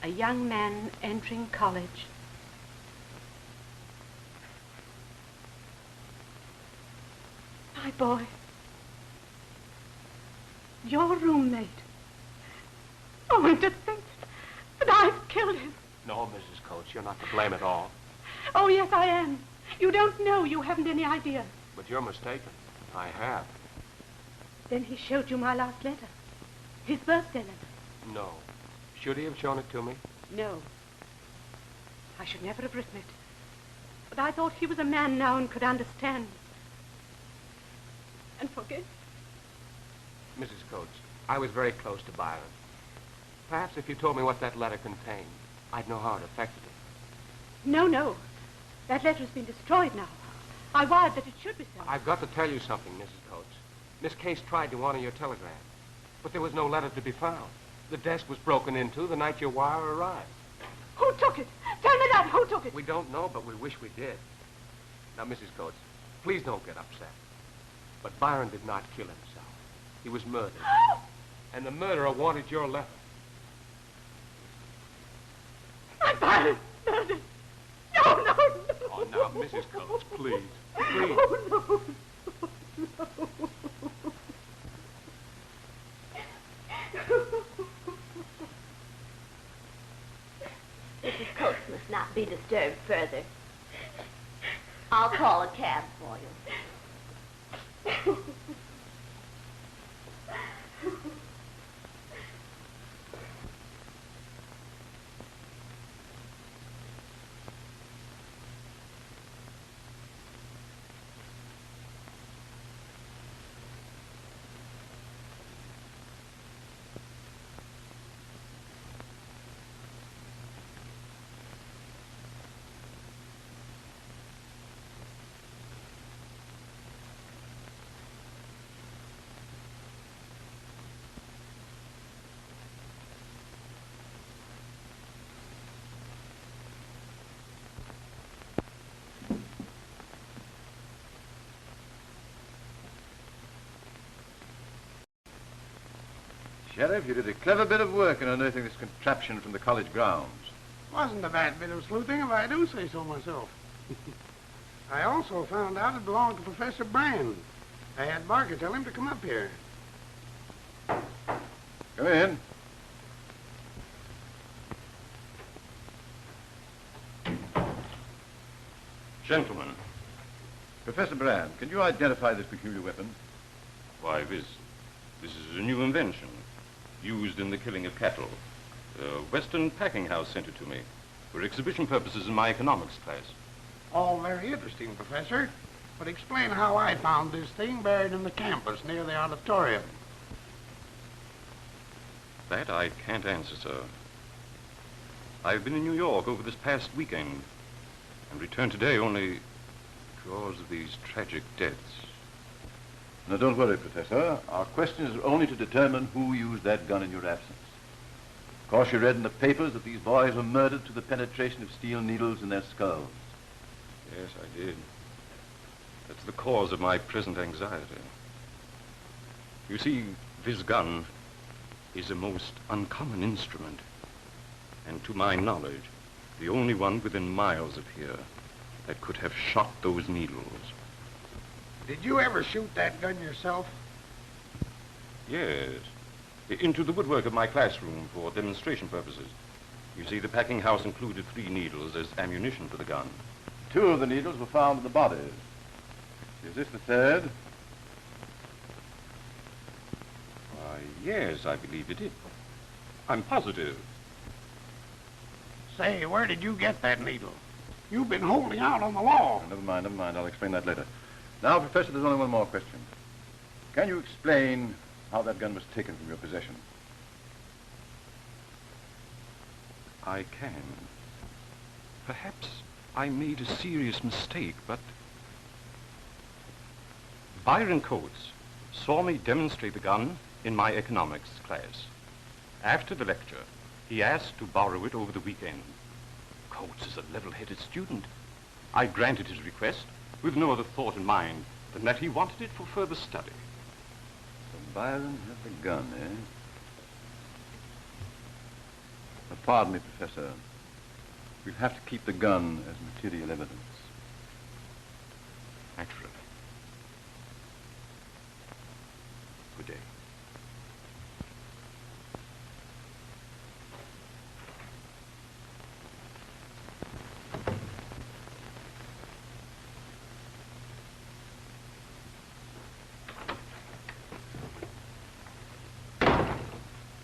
a young man entering college. My boy. Your roommate. Oh, and to think that I've killed him. No, Mrs. Coates, you're not to blame at all. Oh, yes, I am. You don't know. You haven't any idea. But you're mistaken. I have. Then he showed you my last letter. His birthday letter. No. Should he have shown it to me? No. I should never have written it. But I thought he was a man now and could understand. And forgive. Mrs. Coates, I was very close to Byron. Perhaps if you told me what that letter contained, I'd know how it affected him. No, no. That letter's been destroyed now. I wired that it should be so. I've got to tell you something, Mrs. Coates. Miss Case tried to honor your telegram, but there was no letter to be found. The desk was broken into the night your wire arrived. Who took it? Tell me that. Who took it? We don't know, but we wish we did. Now, Mrs. Coates, please don't get upset. But Byron did not kill himself. He was murdered. And the murderer wanted your letter. My Byron murdered. No, no, no. Oh, now, Mrs. Coates, please. Please. Oh, no, no. Mrs. Coates must not be disturbed further. I'll call a cab for you. Sheriff, you did a clever bit of work in unearthing this contraption from the college grounds. Wasn't a bad bit of sleuthing, if I do say so myself. I also found out it belonged to Professor Brand. I had Barker tell him to come up here. Come in. Gentlemen. Professor Brand, can you identify this peculiar weapon? Why, this is a new invention, used in the killing of cattle. A Western packing house sent it to me for exhibition purposes in my economics class. All very interesting, Professor. But explain how I found this thing buried in the campus near the auditorium. That I can't answer, sir. I've been in New York over this past weekend and returned today only because of these tragic deaths. Now, don't worry, Professor. Our question is only to determine who used that gun in your absence. Of course, you read in the papers that these boys were murdered through the penetration of steel needles in their skulls. Yes, I did. That's the cause of my present anxiety. You see, this gun is a most uncommon instrument. and to my knowledge, the only one within miles of here that could have shot those needles. Did you ever shoot that gun yourself? Yes, into the woodwork of my classroom for demonstration purposes. You see, the packing house included 3 needles as ammunition for the gun. 2 of the needles were found in the bodies. Is this the 3rd? Why, yes, I believe it is. I'm positive. Say, where did you get that needle? You've been holding out on the law. Oh, never mind. I'll explain that later. Now, Professor, there's only one more question. Can you explain how that gun was taken from your possession? I can. Perhaps I made a serious mistake, but Byron Coates saw me demonstrate the gun in my economics class. After the lecture, he asked to borrow it over the weekend. Coates is a level-headed student. I granted his request with no other thought in mind than that he wanted it for further study. So Byron had the gun, eh? Pardon me, Professor. We'll have to keep the gun as material evidence. Naturally. Good day.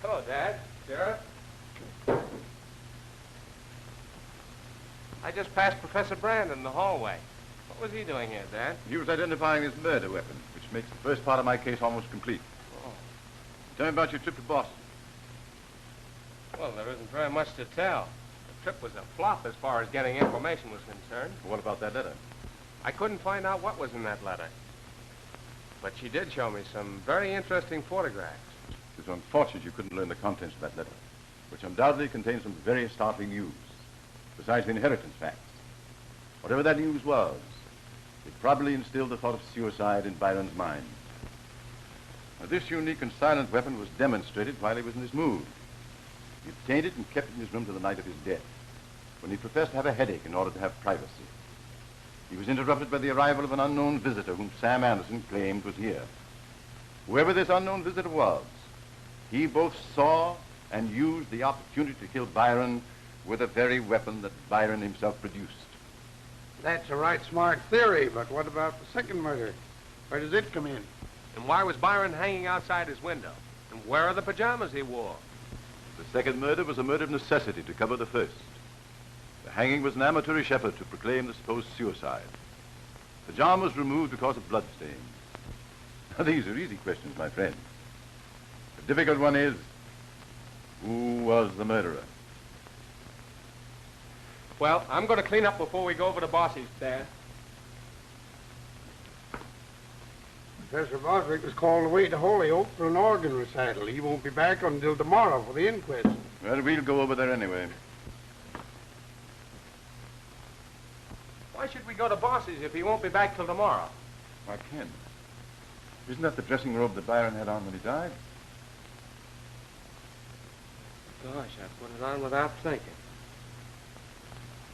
Hello, Dad. Sheriff. I just passed Professor Brand in the hallway. What was he doing here, Dad? He was identifying his murder weapon, which makes the first part of my case almost complete. Oh. Tell me about your trip to Boston. Well, there isn't very much to tell. The trip was a flop as far as getting information was concerned. What about that letter? I couldn't find out what was in that letter. But she did show me some very interesting photographs. It's unfortunate you couldn't learn the contents of that letter, which undoubtedly contains some very startling news, besides the inheritance facts. Whatever that news was, it probably instilled the thought of suicide in Byron's mind. Now, this unique and silent weapon was demonstrated while he was in this mood. He obtained it and kept it in his room to the night of his death, when he professed to have a headache in order to have privacy. He was interrupted by the arrival of an unknown visitor whom Sam Anderson claimed was here. Whoever this unknown visitor was, he both saw and used the opportunity to kill Byron with the very weapon that Byron himself produced. That's a right smart theory, but what about the second murder? Where does it come in? And why was Byron hanging outside his window? And where are the pajamas he wore? The second murder was a murder of necessity to cover the first. The hanging was an amateurish effort to proclaim the supposed suicide. The jam was removed because of bloodstains. Now, these are easy questions, my friend. The difficult one is, who was the murderer? Well, I'm going to clean up before we go over to Bossy's, Dad. Professor Bostwick was called away to Holyoke for an organ recital. He won't be back until tomorrow for the inquest. Well, we'll go over there anyway. Why should we go to Bossy's if he won't be back till tomorrow? Why, Ken, isn't that the dressing robe that Byron had on when he died? Gosh, I put it on without thinking.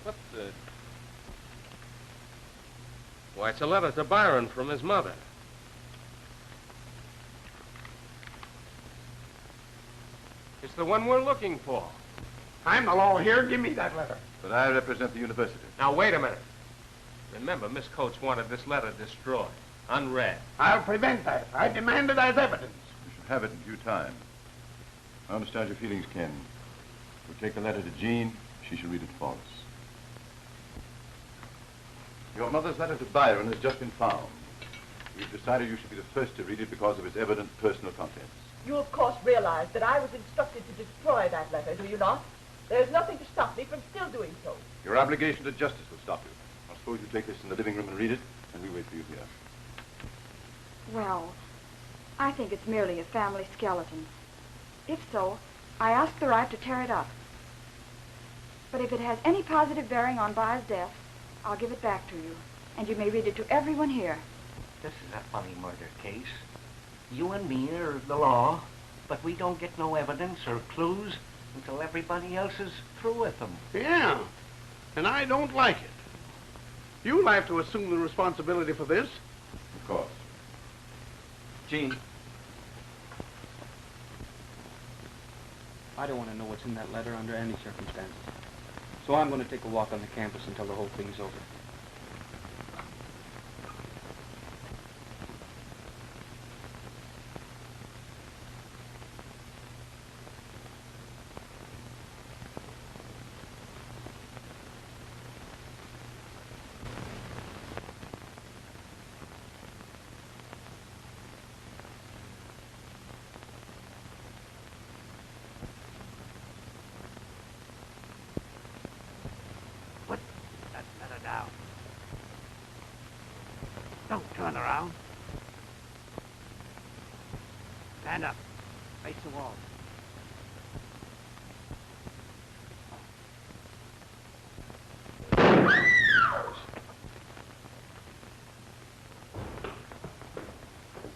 What the... Why, it's a letter to Byron from his mother. It's the one we're looking for. I'm the law here. Give me that letter. But I represent the university. Now, wait a minute. Remember, Miss Coates wanted this letter destroyed, unread. I'll prevent that. I demand it as evidence. You should have it in due time. I understand your feelings, Ken. We'll take the letter to Jean. She shall read it for us. Your mother's letter to Byron has just been found. We've decided you should be the first to read it because of its evident personal contents. You, of course, realize that I was instructed to destroy that letter, do you not? There's nothing to stop me from still doing so. Your obligation to justice will stop you. I suppose you take this in the living room and read it, and we wait for you here. Well, I think it's merely a family skeleton. If so, I ask the right to tear it up. But if it has any positive bearing on By's death, I'll give it back to you, and you may read it to everyone here. This is a funny murder case. You and me are the law, but we don't get no evidence or clues until everybody else is through with them. Yeah, and I don't like it. You'll have to assume the responsibility for this. Of course. Gene. I don't want to know what's in that letter under any circumstances. So I'm going to take a walk on the campus until the whole thing's over. Don't turn around. Stand up. Face the wall.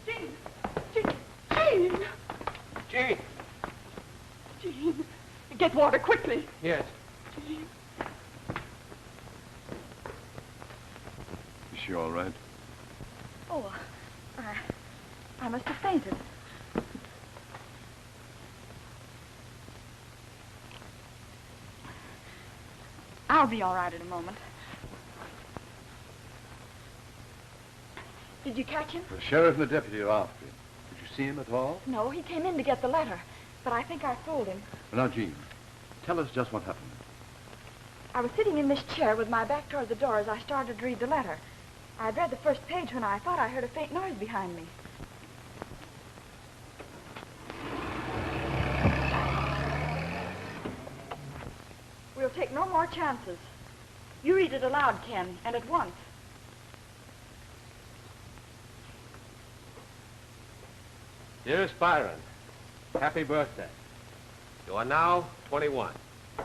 Gene! Gene! Gene! Gene! Get water quickly. Yes. Gene! Is she all right? Oh, I must have fainted. I'll be all right in a moment. Did you catch him? The sheriff and the deputy are after him. Did you see him at all? No, he came in to get the letter, but I think I fooled him. Now, Jean, tell us just what happened. I was sitting in this chair with my back toward the door as I started to read the letter. I'd read the first page when I thought I heard a faint noise behind me. We'll take no more chances. You read it aloud, Ken, and at once. Dearest Byron, happy birthday. You are now 21,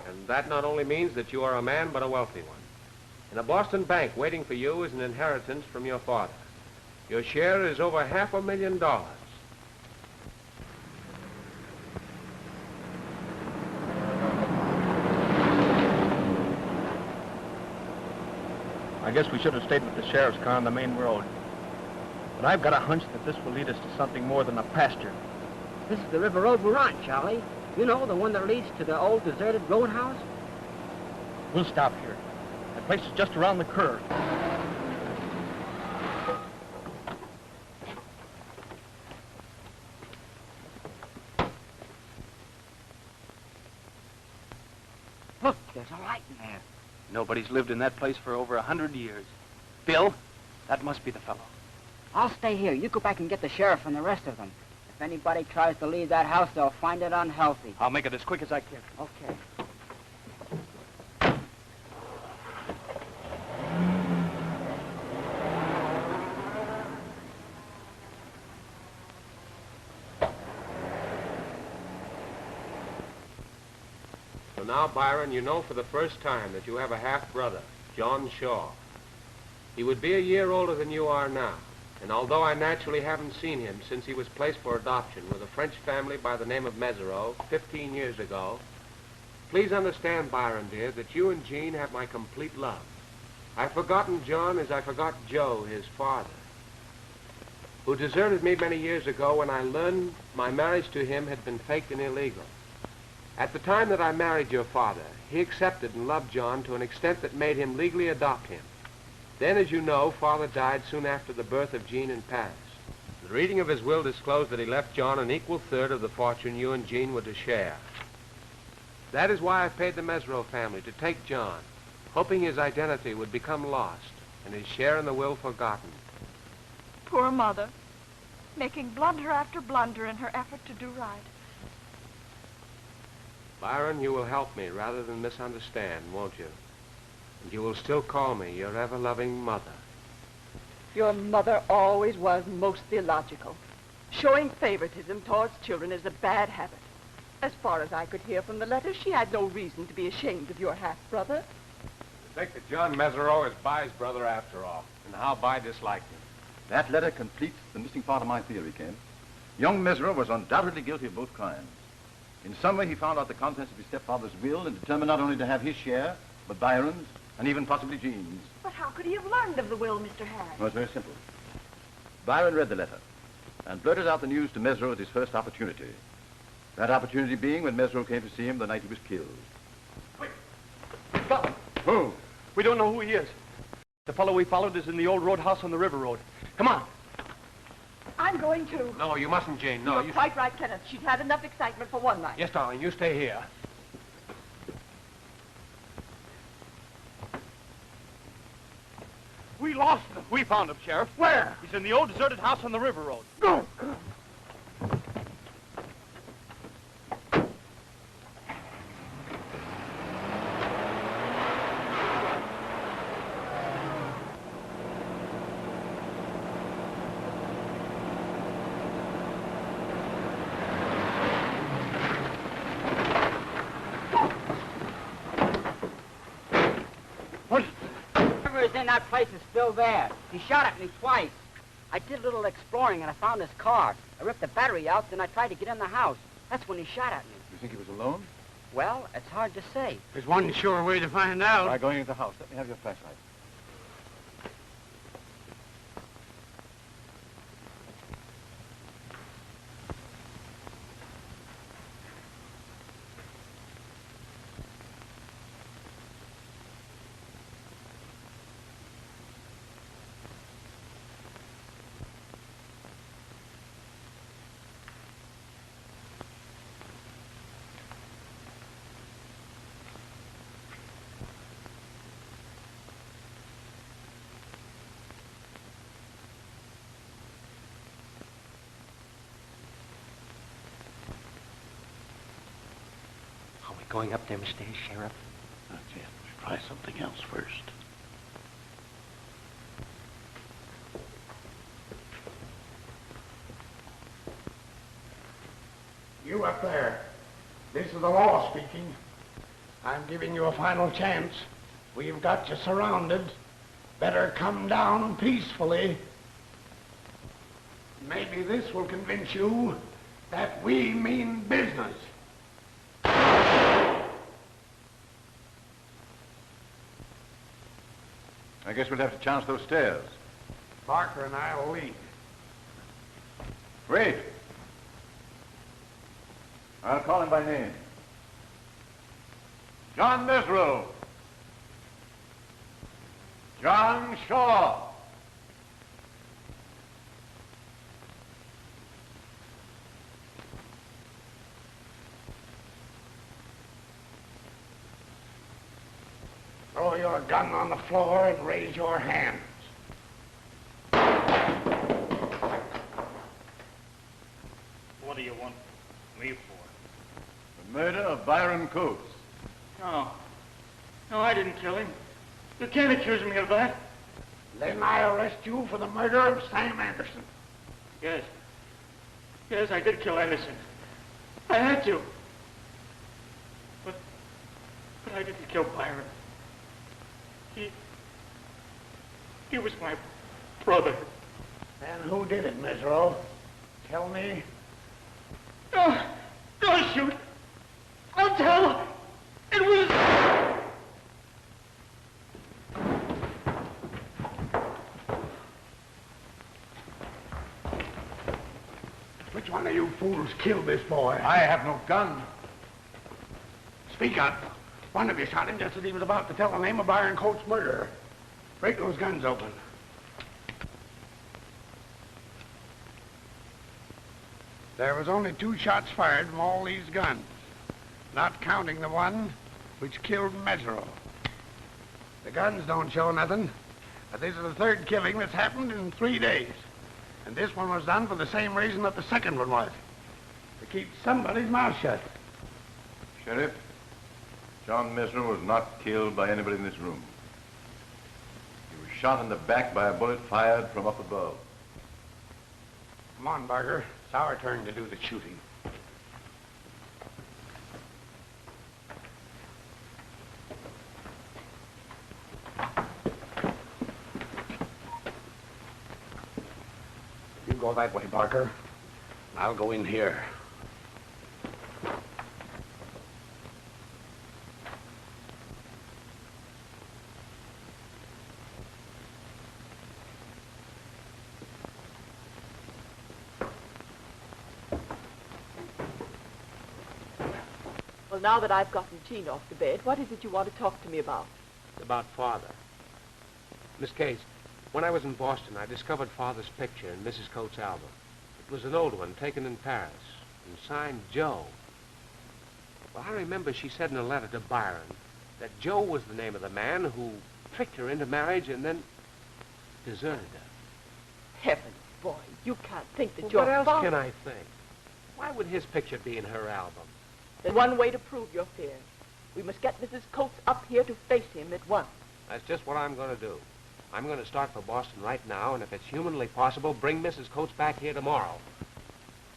and that not only means that you are a man, but a wealthy one. In a Boston bank waiting for you is an inheritance from your father. Your share is over $500,000. I guess we should have stayed with the sheriff's car on the main road. But I've got a hunch that this will lead us to something more than a pasture. This is the river road we're on, Charlie. You know, the one that leads to the old deserted roadhouse? We'll stop here. That place is just around the curve. Look, there's a light in there. Nobody's lived in that place for over 100 years. Bill, that must be the fellow. I'll stay here. You go back and get the sheriff and the rest of them. If anybody tries to leave that house, they'll find it unhealthy. I'll make it as quick as I can. Okay. So now, Byron, you know for the first time that you have a half-brother, John Shaw. He would be a year older than you are now, and although I naturally haven't seen him since he was placed for adoption with a French family by the name of Mesereau 15 years ago, please understand, Byron, dear, that you and Jean have my complete love. I've forgotten John as I forgot Joe, his father, who deserted me many years ago when I learned my marriage to him had been faked and illegal. At the time that I married your father, he accepted and loved John to an extent that made him legally adopt him. Then, as you know, Father died soon after the birth of Jean and Paris. The reading of his will disclosed that he left John an equal third of the fortune you and Jean were to share. That is why I paid the Mesereau family to take John, hoping his identity would become lost and his share in the will forgotten. Poor mother, making blunder after blunder in her effort to do right. Byron, you will help me rather than misunderstand, won't you? And you will still call me your ever-loving mother. Your mother always was most illogical. Showing favoritism towards children is a bad habit. As far as I could hear from the letter, she had no reason to be ashamed of your half-brother. I think that John Mesereau is By's brother after all, and how By disliked him. That letter completes the missing part of my theory, Ken. Young Mesereau was undoubtedly guilty of both crimes. In summer, he found out the contents of his stepfather's will and determined not only to have his share, but Byron's, and even possibly Jean's. But how could he have learned of the will, Mr. Harris? Well, it's very simple. Byron read the letter and blurted out the news to Mesro at his first opportunity. That opportunity being when Mesro came to see him the night he was killed. Stop him. Who? We don't know who he is. The fellow we followed is in the old roadhouse on the river road. Come on. I'm going to. No, you mustn't, Jane. No, You're quite right, Kenneth. She's had enough excitement for one night. Yes, darling, you stay here. We lost him. We found him, Sheriff. Where? He's in the old deserted house on the river road. Go. In that place is still there. He shot at me twice. I did a little exploring and I found his car. I ripped the battery out, then I tried to get in the house. That's when he shot at me. You think he was alone? Well, it's hard to say. There's one sure way to find out. Try going into the house. Let me have your flashlight. Going up them stairs, Sheriff? Not yet. We'll try something else first. You up there. This is the law speaking. I'm giving you a final chance. We've got you surrounded. Better come down peacefully. Maybe this will convince you that we mean business. I guess we'll have to chance those stairs. Barker and I will lead. Wait. I'll call him by name. John Mesro. John Shaw. Throw your gun on the floor and raise your hands. What do you want me for? The murder of Byron Coates. No. No, I didn't kill him. You can't accuse me of that. Then I arrest you for the murder of Sam Anderson. Yes. Yes, I did kill Anderson. I had to. But I didn't kill Byron. He was my brother. And who did it, Mesro? Tell me. No, don't shoot. I'll tell. It was... Which one of you fools killed this boy? I have no gun. Speak up. One of you shot him just as he was about to tell the name of Byron Coates' murderer. Break those guns open. There was only 2 shots fired from all these guns, not counting the one which killed Mesro. The guns don't show nothing, but this is the 3rd killing that's happened in 3 days. And this one was done for the same reason that the second one was, to keep somebody's mouth shut. Sheriff, John Mesro was not killed by anybody in this room. He was shot in the back by a bullet fired from up above. Come on, Barker. It's our turn to do the shooting. You go that way, Barker. I'll go in here. Well, now that I've gotten Jean off to bed, what is it you want to talk to me about? It's about Father. Miss Case, when I was in Boston, I discovered Father's picture in Mrs. Coates' album. It was an old one taken in Paris and signed Joe. Well, I remember she said in a letter to Byron that Joe was the name of the man who tricked her into marriage and then deserted her. Heavens, boy, you can't think that Well, your what else father... can I think? Why would his picture be in her album? There's one way to prove your fears. We must get Mrs. Coates up here to face him at once. That's just what I'm going to do. I'm going to start for Boston right now, and if it's humanly possible, bring Mrs. Coates back here tomorrow.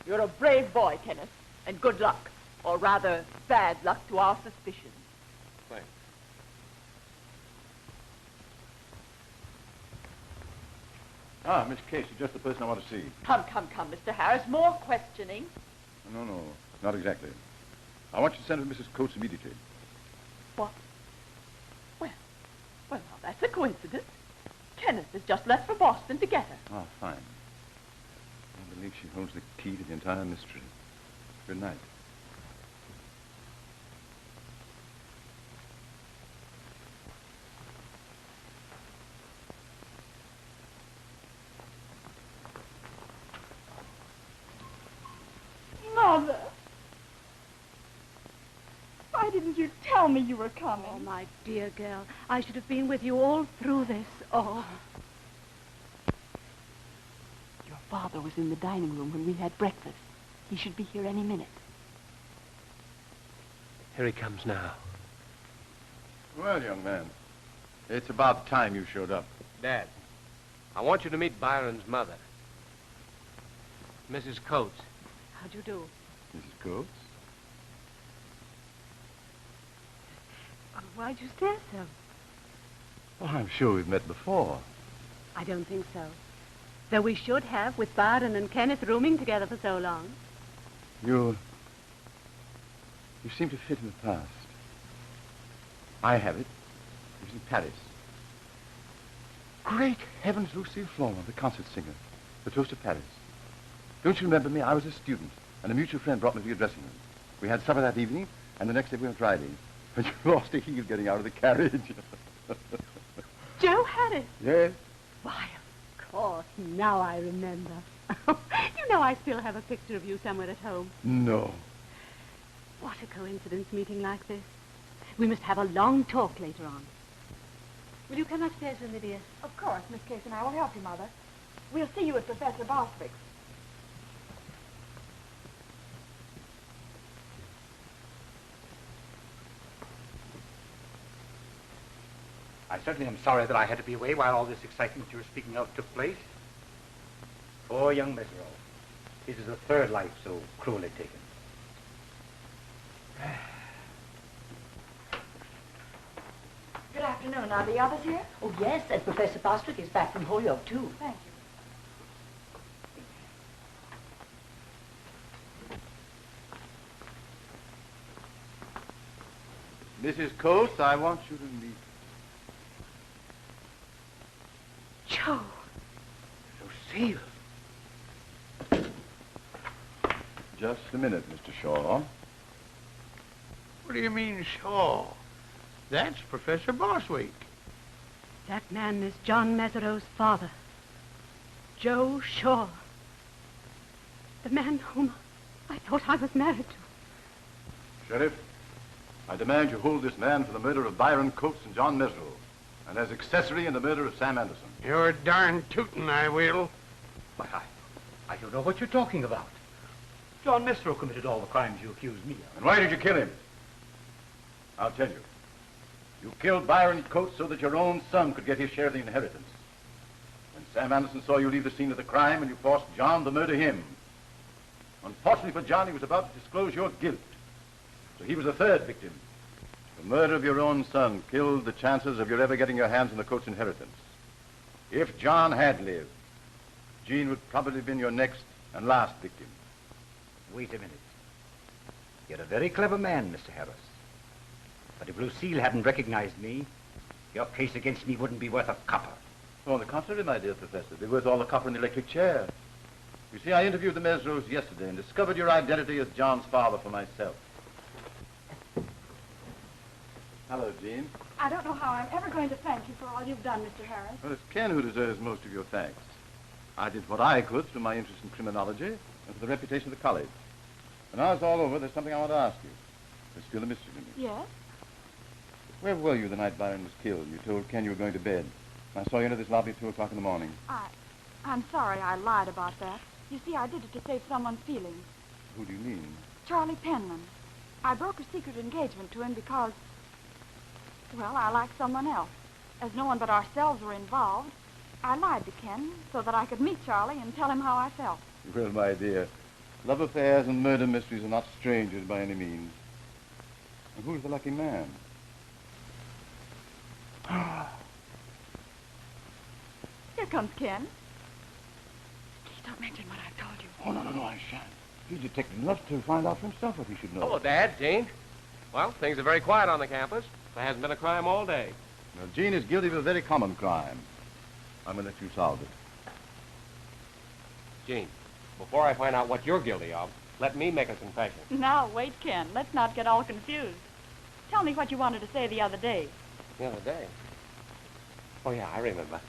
You're a brave boy, Kenneth, and good luck. Or rather, bad luck to our suspicions. Thanks. Ah, Miss Case, you're just the person I want to see. Come, Mr. Harris. More questioning. No, not exactly. I want you to send for Mrs. Coates immediately. What? Well, now that's a coincidence. Kenneth has just left for Boston to get her. Ah, fine. I believe she holds the key to the entire mystery. Good night. Mother! Why didn't you tell me you were coming? Oh, my dear girl, I should have been with you all through this. Oh. Your father was in the dining room when we had breakfast. He should be here any minute. Here he comes now. Well, young man, it's about time you showed up. Dad, I want you to meet Byron's mother, Mrs. Coates. How'd you do? Mrs. Coates? Oh, why'd you stare so? Well, I'm sure we've met before. I don't think so. Though we should have, with Byron and Kenneth rooming together for so long. You seem to fit in the past. I have it. It was in Paris. Great heavens, Lucille Sloan, the concert singer, the toast of Paris. Don't you remember me? I was a student, and a mutual friend brought me to your dressing room. We had supper that evening, and the next day we went riding. And you lost a heel getting out of the carriage. Joe Harris? Yes? Why, of course. Now I remember. You know I still have a picture of you somewhere at home. No. What a coincidence meeting like this. We must have a long talk later on. Will you come upstairs with me, dear? Of course, Miss Case and I will help you, Mother. We'll see you at Professor Bostwick's. I certainly am sorry that I had to be away while all this excitement you were speaking of took place. Poor young Mesero. This is the third life so cruelly taken. Good afternoon. Are the others here? Oh, yes, and Professor Bostwick is back from Holyoke, too. Thank you. Mrs. Coates, I want you to meet... Joe. Lucille. Just a minute, Mr. Shaw. What do you mean, Shaw? That's Professor Bostwick. That man is John Mesereau's father, Joe Shaw. The man whom I thought I was married to. Sheriff, I demand you hold this man for the murder of Byron Coates and John Mesereau, and as accessory in the murder of Sam Anderson. You're darn tootin', I will. Why, I don't know what you're talking about. John Mesereau committed all the crimes you accuse me of. And why did you kill him? I'll tell you. You killed Byron Coates so that your own son could get his share of the inheritance. When Sam Anderson saw you leave the scene of the crime, and you forced John to murder him. Unfortunately for John, he was about to disclose your guilt. So he was the third victim. The murder of your own son killed the chances of your ever getting your hands on the Coates' inheritance. If John had lived, Jean would probably have been your next and last victim. Wait a minute. You're a very clever man, Mr. Harris. But if Lucille hadn't recognized me, your case against me wouldn't be worth a copper. Oh, on the contrary, my dear Professor, it'd be worth all the copper in the electric chair. You see, I interviewed the Mesereaus yesterday and discovered your identity as John's father for myself. Hello, Jean. I don't know how I'm ever going to thank you for all you've done, Mr. Harris. Well, it's Ken who deserves most of your thanks. I did what I could through my interest in criminology and for the reputation of the college. When now it's all over, there's something I want to ask you. There's still a mystery to me. Yes? Where were you the night Byron was killed? You told Ken you were going to bed. I saw you enter this lobby at 2 o'clock in the morning. I'm sorry I lied about that. You see, I did it to save someone's feelings. Who do you mean? Charlie Penman. I broke a secret engagement to him because, well, I liked someone else. As no one but ourselves were involved, I lied to Ken so that I could meet Charlie and tell him how I felt. Well, my dear, love affairs and murder mysteries are not strangers by any means. And who's the lucky man? Here comes Ken. Please don't mention what I've told you. Oh, no, I shan't. He's detected enough to find out for himself what he should know. Hello, Dad, Jean. Well, things are very quiet on the campus. There hasn't been a crime all day. Well, Jean is guilty of a very common crime. I'm going to let you solve it. Jean, before I find out what you're guilty of, let me make a confession. Now, wait, Ken. Let's not get all confused. Tell me what you wanted to say the other day. The other day? Oh, yeah, I remember.